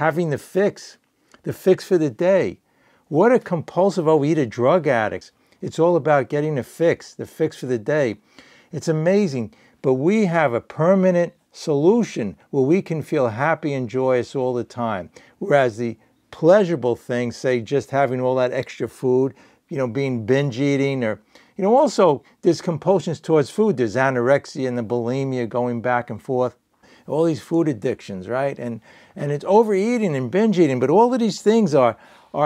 having the fix for the day. What are compulsive overeater drug addicts? It's all about getting the fix for the day. It's amazing, but we have a permanent solution where we can feel happy and joyous all the time. Whereas the pleasurable things, say just having all that extra food, being binge eating, or, also there's compulsions towards food. There's anorexia and the bulimia going back and forth. All these food addictions, right? And it's overeating and binge eating, but all of these things are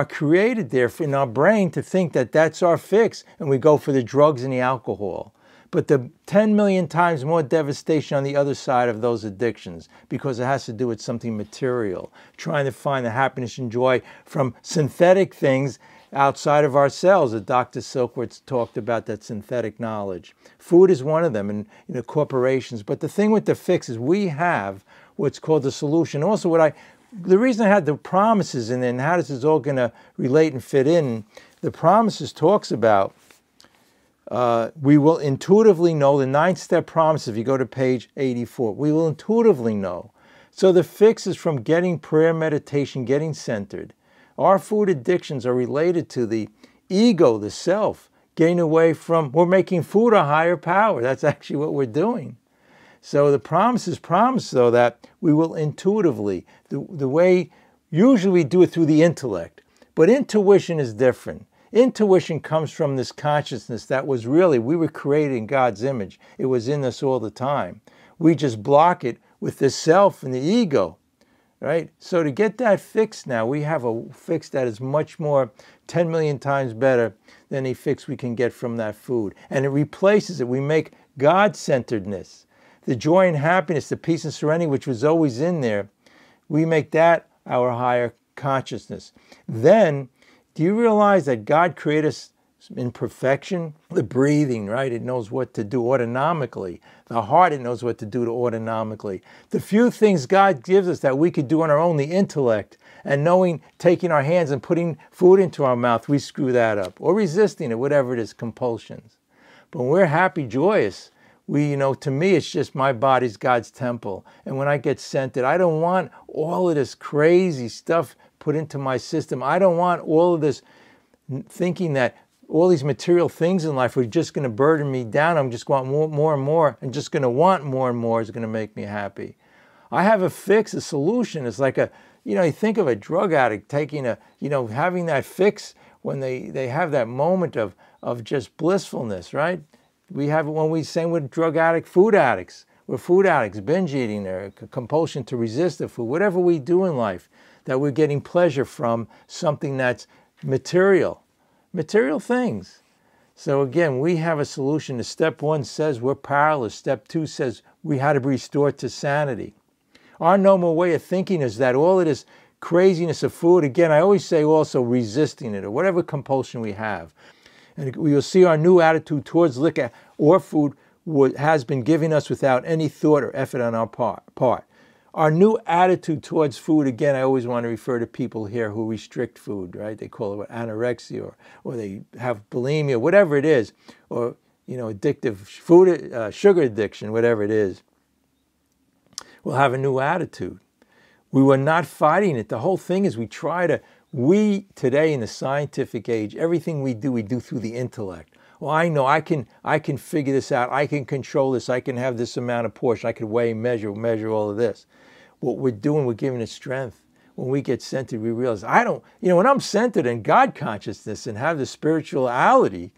created there in our brain to think that that's our fix, and we go for the drugs and the alcohol. But the 10 million times more devastation on the other side of those addictions, because it has to do with something material, trying to find the happiness and joy from synthetic things outside of ourselves. That Dr. Silkworth talked about, that synthetic knowledge. Food is one of them, and corporations. But the thing with the fix is we have what's called the solution. Also, the reason I had the promises in there, and how this is all going to relate and fit in, the promises talks about we will intuitively know the 9-step promise. If you go to page 84, we will intuitively know. So the fix is from getting prayer, meditation, getting centered. Our food addictions are related to the ego, the self, getting away from, we're making food a higher power. That's actually what we're doing. So the promise is promised, though, that we will intuitively, the way usually we do it through the intellect. But intuition is different. Intuition comes from this consciousness that was really, we were created in God's image. It was in us all the time. We just block it with the self and the ego, right? So to get that fixed now, we have a fix that is much more, 10 million times better than a fix we can get from that food. And it replaces it. We make God-centeredness, the joy and happiness, the peace and serenity, which was always in there, we make that our higher consciousness. Then, do you realize that God created us in perfection? The breathing, right? It knows what to do autonomically. The heart, it knows what to do autonomically. The few things God gives us that we could do on our own, the intellect, and knowing, taking our hands and putting food into our mouth, we screw that up. Or resisting it, whatever it is, compulsions. But when we're happy, joyous, to me, it's just my body's God's temple. And when I get centered, I don't want all of this crazy stuff put into my system. I don't want all of this thinking that all these material things in life are just going to burden me down. I'm just going to want more and more, and just going to want more and more is going to make me happy. I have a fix, a solution. It's like you think of a drug addict taking having that fix when they have that moment of just blissfulness, right? We have it when we same with drug addict, food addicts. We're food addicts, binge eating, or compulsion to resist the food. Whatever we do in life, that we're getting pleasure from something that's material things. So again, we have a solution. Step 1 says we're powerless. Step 2 says we had to be restored to sanity. Our normal way of thinking is that all of this craziness of food, again, I always say also resisting it, or whatever compulsion we have. And we will see our new attitude towards liquor or food has been given us without any thought or effort on our part. Our new attitude towards food, again, I always want to refer to people here who restrict food, right? They call it anorexia, or they have bulimia, whatever it is, or, addictive food, sugar addiction, whatever it is. We'll have a new attitude. We were not fighting it. The whole thing is we today in the scientific age, everything we do through the intellect. Well, I know I can figure this out. I can control this. I can have this amount of portion. I can weigh, measure all of this. What we're doing, we're giving it strength. When we get centered, we realize, when I'm centered in God consciousness and have the spirituality,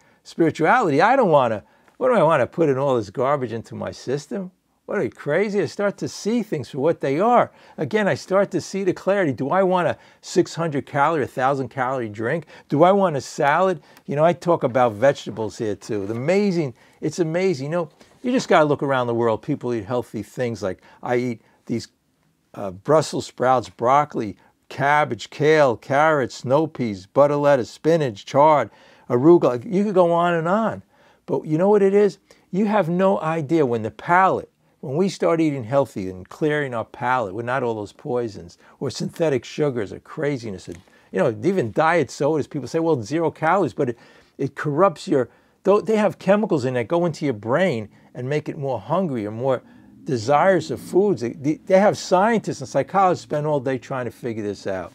I don't want to, what do I want to put in all this garbage into my system? What are you, crazy? I start to see things for what they are. Again, I start to see the clarity. Do I want a 600-calorie, 1,000-calorie drink? Do I want a salad? I talk about vegetables here too. It's amazing. You just got to look around the world. People eat healthy things like I eat these Brussels sprouts, broccoli, cabbage, kale, carrots, snow peas, butter lettuce, spinach, chard, arugula. You could go on and on. But you know what it is? You have no idea when we start eating healthy and clearing our palate with not all those poisons or synthetic sugars or craziness. Even diet sodas, people say, well, 0 calories, but it corrupts they have chemicals in that go into your brain and make it more hungry or more desires of foods. They have scientists and psychologists spend all day trying to figure this out.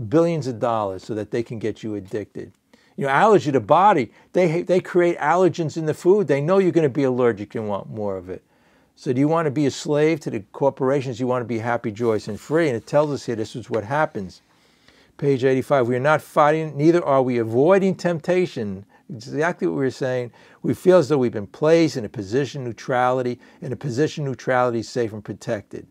Billions of dollars so that they can get you addicted. You know, allergy to the body, they create allergens in the food. They know you're going to be allergic and want more of it. So do you want to be a slave to the corporations? You want to be happy, joyous, and free? And it tells us here this is what happens. Page 85, we are not fighting, neither are we avoiding temptation. It's exactly what we were saying. We feel as though we've been placed in a position of neutrality, and a position of neutrality is safe and protected.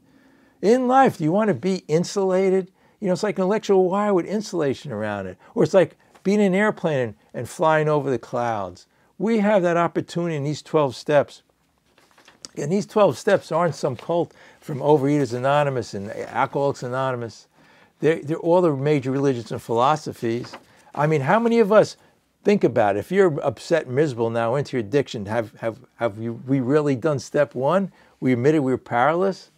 In life, do you want to be insulated? You know, it's like an electrical wire with insulation around it. Or it's like being in an airplane and flying over the clouds. We have that opportunity in these 12 steps. And these 12 steps aren't some cult from Overeaters Anonymous and Alcoholics Anonymous. They're all the major religions and philosophies. I mean, how many of us think about it? If you're upset and miserable now into your addiction, we really done step one? We admitted we were powerless?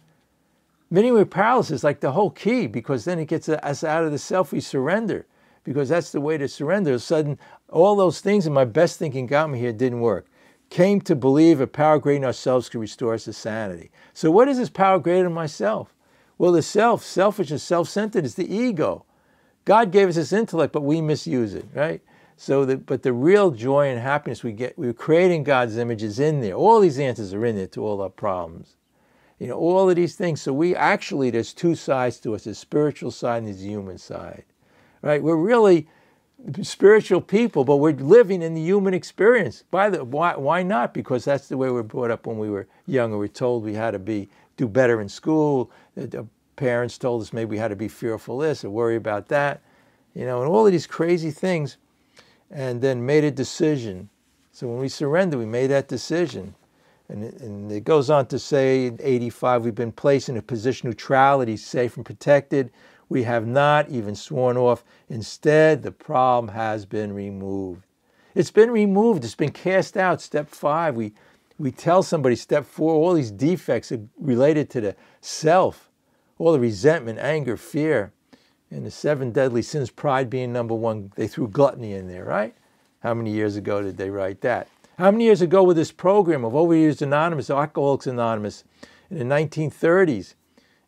Admitting we're powerless is like the whole key, because then it gets us out of the self. We surrender, because that's the way to surrender. All of a sudden, all those things in my best thinking got me here didn't work. Came to believe a power greater than ourselves could restore us to sanity. So what is this power greater than myself? Well, the selfishness, self-centered is the ego. God gave us this intellect, but we misuse it, right? But the real joy and happiness we're creating God's image is in there. All these answers are in there to all our problems. You know, all of these things. So there's two sides to us, the spiritual side and the human side, right? We're really spiritual people, but we're living in the human experience. Why not? Because that's the way we were brought up when we were young. We were told we had to do better in school. The parents told us maybe we had to be fearful of this or worry about that, you know, and all of these crazy things, and then made a decision. So when we surrendered, we made that decision. And it goes on to say in 85, we've been placed in a position of neutrality, safe and protected. We have not even sworn off. Instead, the problem has been removed. It's been removed. It's been cast out. Step 5, we tell somebody, step 4, all these defects are related to the self, all the resentment, anger, fear, and the 7 deadly sins, pride being number 1. They threw gluttony in there, right? How many years ago did they write that? How many years ago with this program of Overeaters Anonymous, Alcoholics Anonymous, in the 1930s?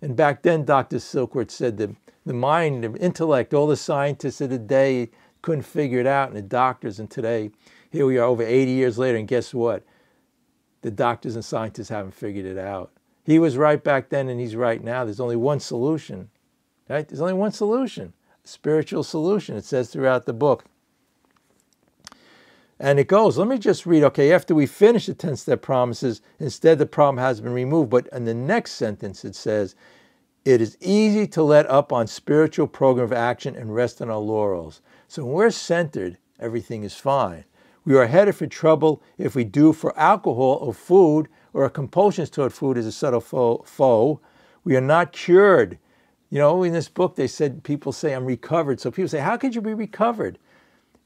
And back then, Dr. Silkworth said that the mind, the intellect, all the scientists of the day couldn't figure it out, and the doctors. And today, here we are over 80 years later, and guess what? The doctors and scientists haven't figured it out. He was right back then, and he's right now. There's only one solution, right? There's only one solution, a spiritual solution. It says throughout the book. And it goes, let me just read, okay, after we finish the 10-step promises, instead the problem has been removed. But in the next sentence, it says, it is easy to let up on spiritual program of action and rest on our laurels. So when we're centered, everything is fine. We are headed for trouble if we do for alcohol or food, or our compulsions toward food is a subtle foe. We are not cured. You know, in this book, they said, people say, I'm recovered. So people say, how could you be recovered?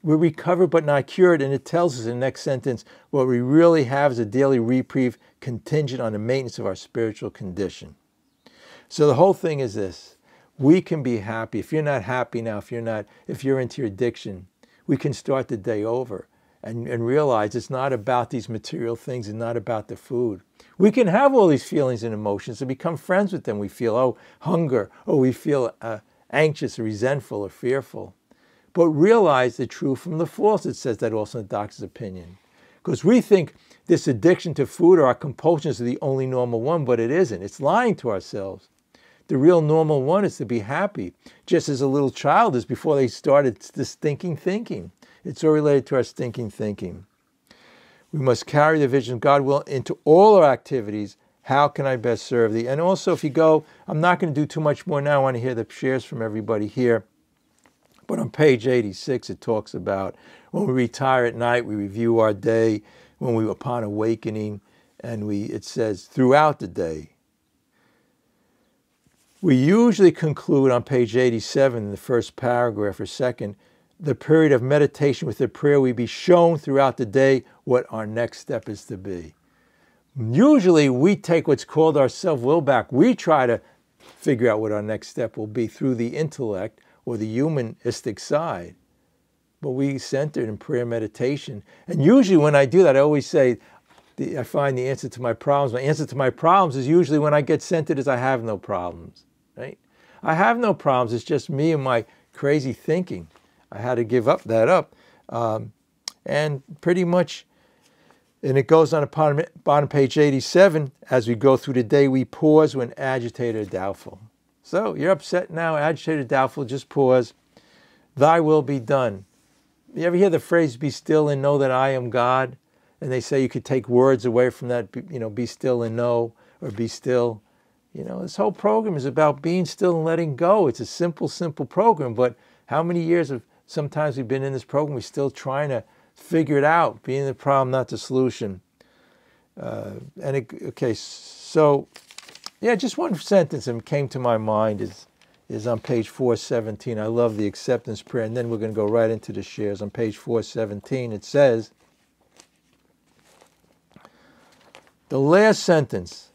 We're recovered but not cured. And it tells us in the next sentence, what we really have is a daily reprieve contingent on the maintenance of our spiritual condition. So the whole thing is this. We can be happy. If you're not happy now, if you're into your addiction, we can start the day over and realize it's not about these material things and not about the food. We can have all these feelings and emotions and become friends with them. We feel, hunger, or we feel anxious or resentful or fearful. But realize the true from the false. It says that also in the doctor's opinion. Because we think this addiction to food or our compulsions are the only normal one, but it isn't. It's lying to ourselves. The real normal one is to be happy, just as a little child is before they started this stinking thinking. It's all related to our stinking thinking. We must carry the vision of God will into all our activities. How can I best serve thee? And also, if you go, I'm not going to do too much more now. I want to hear the shares from everybody here. But on page 86, it talks about when we retire at night, we review our day, when we upon awakening, and it says throughout the day. We usually conclude on page 87, in the first paragraph or second, the period of meditation with the prayer we be shown throughout the day what our next step is to be. Usually we take what's called our self-will back. We try to figure out what our next step will be through the intellect or the humanistic side. But we centered in prayer meditation. And usually when I do that, I always say, I find the answer to my problems. My answer to my problems is usually when I get centered is I have no problems, right? I have no problems. It's just me and my crazy thinking. I had to give that up. And pretty much, and it goes on the bottom page 87, as we go through the day, we pause when agitated or doubtful. So you're upset now, agitated or doubtful, just pause. Thy will be done. You ever hear the phrase, be still and know that I am God? And they say you could take words away from that, be still and know, or be still. This whole program is about being still and letting go. It's a simple, simple program, but how many years sometimes we've been in this program, we're still trying to figure it out, being the problem, not the solution. Just one sentence that came to my mind is on page 417. I love the acceptance prayer, and then we're going to go right into the shares. On page 417, it says, the last sentence,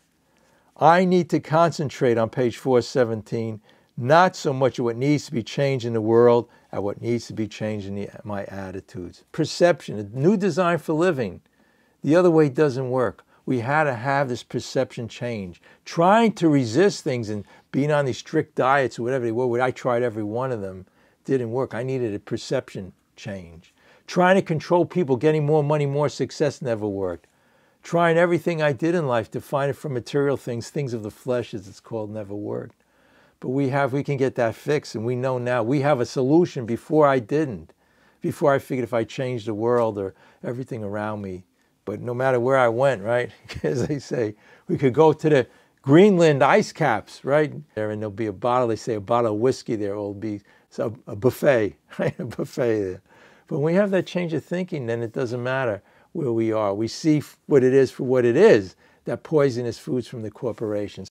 I need to concentrate on page 417, not so much on what needs to be changed in the world, at what needs to be changed in my attitudes. Perception, a new design for living. The other way doesn't work. We had to have this perception change. Trying to resist things and being on these strict diets or whatever they were, I tried every one of them, didn't work. I needed a perception change. Trying to control people, getting more money, more success never worked. Trying everything I did in life to find it from material things, things of the flesh as it's called, never worked. But we can get that fixed, and we know now we have a solution. Before I didn't. Before I figured if I changed the world or everything around me. But no matter where I went, right, as they say, we could go to the Greenland ice caps, right, there, and there'll be a bottle, they say a bottle of whiskey there, will be a buffet, right, a buffet there. But when we have that change of thinking, then it doesn't matter where we are. We see what it is for what it is, that poisonous foods from the corporations.